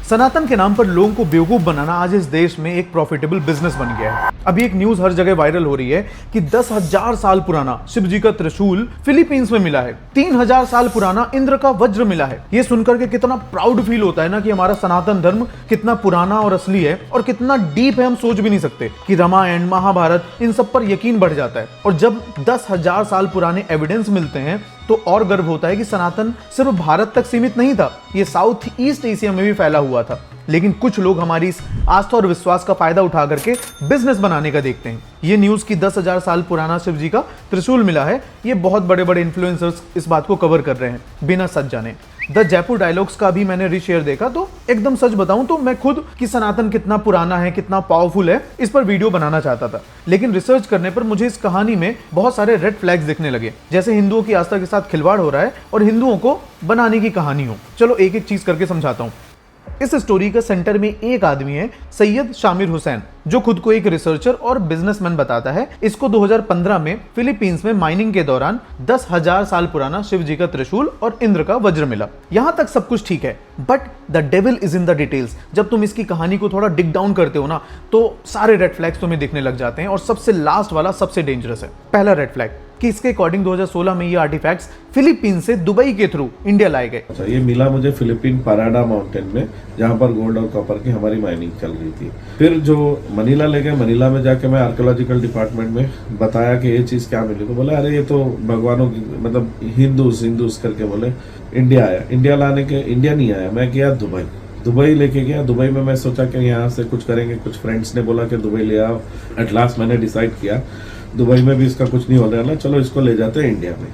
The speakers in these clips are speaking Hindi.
सनातन के नाम पर लोगों को बेवकूफ बनाना आज इस देश में एक प्रॉफिटेबल बिजनेस बन गया है। अभी एक न्यूज हर जगह वायरल हो रही है कि 10,000 साल पुराना शिव जी का त्रिशूल फिलीपींस में मिला है, 3,000 साल पुराना इंद्र का वज्र मिला है। ये सुनकर के कितना प्राउड फील होता है ना कि हमारा सनातन धर्म कितना पुराना और असली है और कितना डीप है, हम सोच भी नहीं सकते कि रामायण महाभारत इन सब पर यकीन बढ़ जाता है। और जब 10,000 साल पुराने एविडेंस मिलते हैं तो और गर्व होता है कि सनातन सिर्फ भारत तक सीमित नहीं था, ये साउथ ईस्ट एशिया में भी फैला हुआ था। लेकिन कुछ लोग हमारी इस आस्था और विश्वास का फायदा उठा करके बिजनेस बनाने का देखते हैं। ये न्यूज़ की 10,000 साल पुराना शिव जी का त्रिशूल मिला है, ये बहुत बड़े बड़े इन्फ्लुएंसर्स इस बात को कवर कर रहे हैं बिना सच जाने। द जयपुर डायलॉग्स का भी मैंने रीशेयर देखा, तो एकदम सच बताऊं तो मैं खुद कि सनातन कितना पुराना है, कितना पावरफुल है, इस पर वीडियो बनाना चाहता था। लेकिन रिसर्च करने पर मुझे इस कहानी में बहुत सारे रेड फ्लैग्स दिखने लगे, जैसे हिंदुओं की आस्था के साथ खिलवाड़ हो रहा है और हिंदुओं को बनाने की कहानी हो। चलो एक एक चीज करके समझाता हूँ। इस स्टोरी का सेंटर में एक आदमी है, सैयद शामिर हुसैन, जो खुद को एक रिसर्चर और बिजनेसमैन बताता है। इसको 2015 में फिलीपींस में माइनिंग के दौरान 10,000 साल पुराना शिव जी का त्रिशूल और इंद्र का वज्र मिला। यहां तक सब कुछ ठीक है, but the devil is in the details. जब तुम इसकी कहानी को थोड़ा डिग डाउन करते हो ना, तो सारे रेड फ्लैग्स तुम्हें दिखने लग जाते हैं और सबसे लास्ट वाला सबसे डेंजरस है। पहला रेड फ्लैग कि इसके अकॉर्डिंग 2016 में ये आर्टिफैक्ट्स फिलीपींस से दुबई के थ्रू इंडिया लाए गए। अच्छा, ये मिला मुझे फिलीपीन पराडा माउंटेन में, जहाँ पर गोल्ड और कॉपर की हमारी माइनिंग चल रही थी। फिर जो मनीला ले गए, मनीला में जाके मैं आर्कियोलॉजिकल डिपार्टमेंट में बताया कि ये चीज क्या मिली, तो बोले अरे ये तो भगवानों की मतलब हिंदूज करके बोले इंडिया आया। इंडिया लाने के इंडिया नहीं आया, मैं गया दुबई लेके गया। दुबई में मैं सोचा कि यहाँ से कुछ करेंगे, कुछ फ्रेंड्स ने बोला कि दुबई ले आओ। एट लास्ट मैंने डिसाइड किया दुबई में भी इसका कुछ नहीं हो रहा है, चलो इसको ले जाते हैं इंडिया में।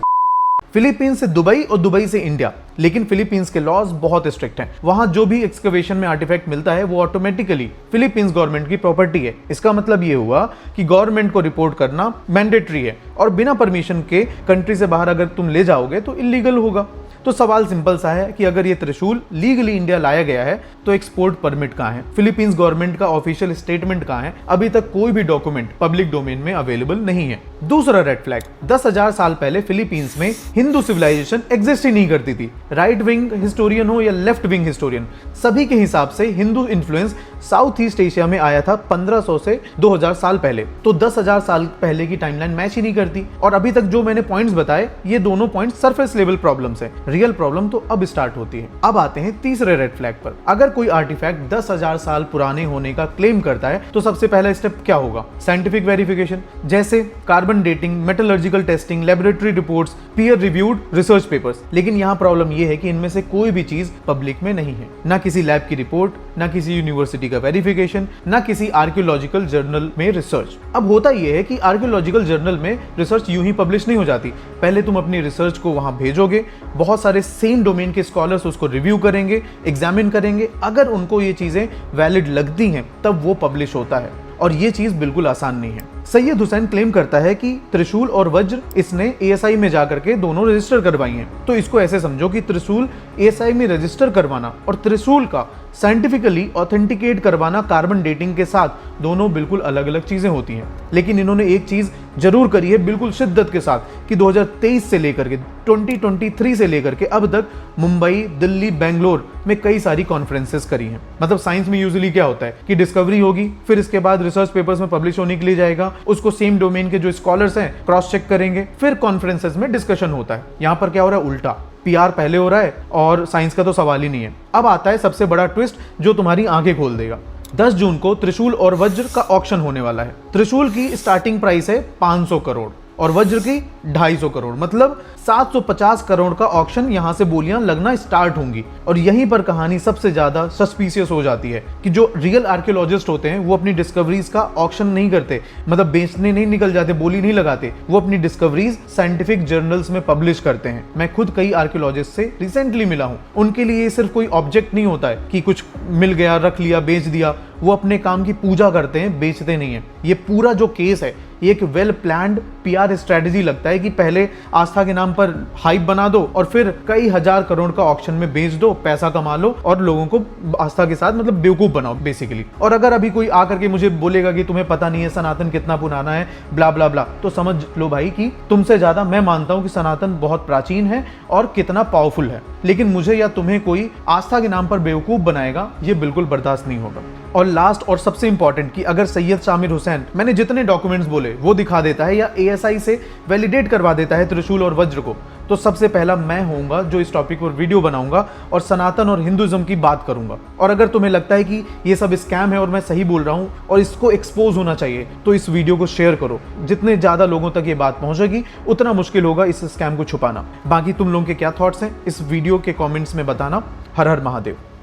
फिलीपींस से दुबई और दुबई से इंडिया, लेकिन फिलीपींस के लॉज बहुत स्ट्रिक्ट हैं। वहां जो भी एक्सकवेशन में आर्टिफैक्ट मिलता है वो ऑटोमेटिकली फिलीपींस गवर्नमेंट की प्रॉपर्टी है। इसका मतलब ये हुआ कि गवर्नमेंट को रिपोर्ट करना मैंडेटरी है और बिना परमिशन के कंट्री से बाहर अगर तुम ले जाओगे तो इलीगल होगा। तो सवाल सिंपल सा है कि अगर ये त्रिशूल लीगली इंडिया लाया गया है तो एक्सपोर्ट परमिट कहाँ है, फिलीपींस गवर्नमेंट का ऑफिशियल स्टेटमेंट कहाँ है? अभी तक कोई भी डॉक्यूमेंट पब्लिक डोमेन में अवेलेबल नहीं है। दूसरा रेड फ्लैग, 10,000 साल पहले फिलीपींस में हिंदू सिविलाइजेशन एग्जिस्ट ही नहीं करती थी। राइट विंग हिस्टोरियन हो या लेफ्ट विंग हिस्टोरियन, सभी के हिसाब से Hindu influence south east Asia में आया था 1500 से 2000 साल पहले। तो 10,000 साल पहले की टाइमलाइन मैच ही नहीं करती। और अभी तक जो मैंने पॉइंट्स बताए, ये दोनों पॉइंट्स सरफेस लेवल प्रॉब्लम्स है, रियल प्रॉब्लम तो अब स्टार्ट होती है। अब आते हैं तीसरे रेड फ्लैग पर। अगर कोई आर्टिफैक्ट 10,000 साल पुराने होने का क्लेम करता है तो सबसे पहला स्टेप क्या होगा? साइंटिफिक वेरिफिकेशन, जैसे carbon dating, metallurgical testing, laboratory reports, peer reviewed research papers. लेकिन यहाँ प्रॉब्लम यह है कि इनमें से कोई भी चीज पब्लिक में नहीं है, ना किसी लैब की रिपोर्ट, ना किसी यूनिवर्सिटी का वेरिफिकेशन, ना किसी आर्कियोलॉजिकल जर्नल में रिसर्च। अब होता यह है कि आर्कियोलॉजिकल जर्नल में रिसर्च यूं ही पब्लिश नहीं हो जाती। पहले तुम अपनी रिसर्च को वहां भेजोगे, बहुत सारे सेम डोमेन के स्कॉलर्स उसको रिव्यू करेंगे, एग्जामिन करेंगे। अगर उनको ये चीजें वैलिड लगती हैं तब वो पब्लिश होता है, और ये चीज बिल्कुल आसान नहीं है। सैयद हुसैन क्लेम करता है कि त्रिशूल और वज्र इसने एएसआई में जाकर के दोनों रजिस्टर करवाई हैं। तो इसको ऐसे समझो कि त्रिशूल एएसआई में रजिस्टर करवाना और त्रिशूल का साइंटिफिकली ऑथेंटिकेट करवाना कार्बन डेटिंग के साथ, दोनों बिल्कुल अलग अलग चीजें होती हैं। लेकिन इन्होंने एक चीज जरूर करी है बिल्कुल शिद्दत के साथ कि 2023 से लेकर के 2023 से लेकर के अब तक मुंबई, दिल्ली, बेंगलोर में कई सारी कॉन्फ्रेंसेस करी हैं। मतलब साइंस में यूजुअली क्या होता है कि डिस्कवरी होगी, फिर इसके बाद रिसर्च पेपर्स में पब्लिश होने के लिए जाएगा, उसको सेम डोमेन के जो स्कॉलर्स हैं क्रॉस चेक करेंगे, फिर कॉन्फ्रेंसेस में डिस्कशन होता है। यहाँ पर क्या हो रहा है? उल्टा, पीआर पहले हो रहा है और साइंस का तो सवाल ही नहीं है। अब आता है सबसे बड़ा ट्विस्ट जो तुम्हारी आंखें खोल देगा। 10 जून को त्रिशूल और वज्र का ऑक्शन होने वाला है। त्रिशूल की स्टार्टिंग प्राइस है 500 करोड़ और वज्र की 250 करोड़, मतलब 750 करोड़ का ऑक्शन यहां से बोलियां लगना स्टार्ट होंगी। और यहीं पर कहानी सबसे ज्यादा सस्पिशियस हो जाती है कि जो रियल आर्कियोलॉजिस्ट होते हैं वो अपनी डिस्कवरीज का ऑक्शन नहीं करते, मतलब बेचने नहीं निकल जाते, बोली नहीं लगाते, वो अपनी डिस्कवरीज साइंटिफिक जर्नल्स में पब्लिश करते हैं। मैं खुद कई आर्कियोलॉजिस्ट से रिसेंटली मिला हूं, उनके लिए सिर्फ कोई ऑब्जेक्ट नहीं होता है कि कुछ मिल गया, रख लिया, बेच दिया। वो अपने काम की पूजा करते हैं, बेचते नहीं है। ये पूरा जो केस है ये एक वेल प्लान्ड पीआर स्ट्रेटजी लगता है कि पहले आस्था के नाम पर हाइप बना दो और फिर कई हजार करोड़ का ऑक्शन में बेच दो, पैसा कमा लो और लोगों को आस्था के साथ मतलब बेवकूफ बनाओ बेसिकली। और अगर अभी कोई आकर के मुझे बोलेगा कि तुम्हें पता नहीं है सनातन कितना पुराना है ब्ला ब्ला ब्ला, तो समझ लो भाई कि तुमसे ज्यादा मैं मानता हूं कि सनातन बहुत प्राचीन है और कितना पावरफुल है, लेकिन मुझे या तुम्हें कोई आस्था के नाम पर बेवकूफ बनाएगा ये बिल्कुल बर्दाश्त नहीं होगा। और लास्ट और सबसे इंपॉर्टेंट कि अगर सैयद शामिर हुसैन मैंने जितने डॉक्यूमेंट्स बोले वो दिखा देता है या ASI से वैलिडेट करवा देता है त्रिशूल और वज्र को, तो सबसे पहला मैं होऊंगा जो इस टॉपिक पर वीडियो बनाऊंगा और सनातन और हिंदुइज्म की बात करूंगा। और अगर तुम्हें लगता है कि ये सब स्कैम है और मैं सही बोल रहा हूं और इसको एक्सपोज होना चाहिए, तो इस वीडियो को शेयर करो। जितने ज्यादा लोगों तक ये बात पहुंचेगी उतना मुश्किल होगा इस स्कैम को छुपाना। बाकी तुम लोगों के क्या थॉट्स हैं इस वीडियो के कॉमेंट्स में बताना। हर हर महादेव।